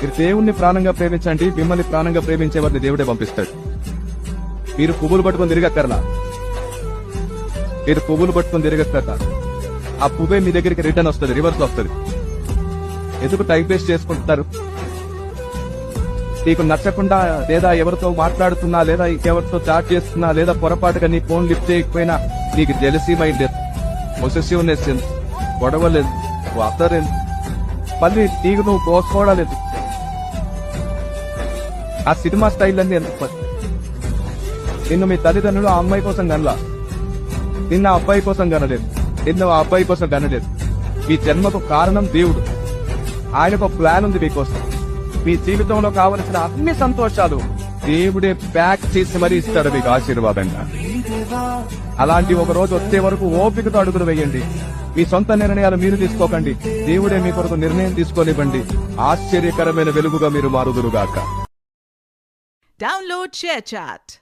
మీరు దేవుణ్ణి ప్రాణంగా ప్రేమించండి, మిమ్మల్ని ప్రాణంగా ప్రేమించే వారిని దేవుడే పంపిస్తాడు. మీరు పువ్వులు పట్టుకొని తిరగక్కర్లా, మీరు పువ్వులు పట్టుకొని తిరగక్కర్లా. ఆ పువ్వే మీ దగ్గరికి రిటర్న్ వస్తుంది, రివర్స్ వస్తుంది. ఎందుకు టైం వేస్ట్ చేసుకుంటున్నారు? నీకు నచ్చకుండా లేదా ఎవరితో మాట్లాడుతున్నా లేదా ఎవరితో చాట్ చేస్తున్నా లేదా పొరపాటుగా నీ ఫోన్ లిఫ్ట్ చేయకపోయినా నీకు జెలసీ మైండ్ లేదు, పొసెసివ్నెస్ లేదు, గొడవలేదు, వాతలేదు, మళ్ళీ నీకు నువ్వు కోసుకోవడాలేదు. ఆ సినిమా స్టైల్ అన్ని ఎందుకు? నిన్ను మీ తల్లిదండ్రులు ఆ అమ్మాయి కోసం కనలా, నిన్న ఆ అబ్బాయి కోసం కనలేదు, నిన్ను ఆ అబ్బాయి కోసం కనలేదు. మీ జన్మకు కారణం దేవుడు. ఆయనకు ఒక ప్లాన్ ఉంది మీకోసం. మీ జీవితంలో కావలసిన అన్ని సంతోషాలు దేవుడే ప్యాక్ చేసి మరీ ఇస్తాడు మీకు ఆశీర్వాదంగా. అలాంటి ఒక రోజు వచ్చే వరకు ఓపికతో అడుగులు వేయండి. మీ సొంత నిర్ణయాలు మీరు తీసుకోకండి, దేవుడే మీ కొరకు నిర్ణయం తీసుకోనివ్వండి. ఆశ్చర్యకరమైన వెలుగుగా మీరు మారుదురుగాక. Download ShareChat.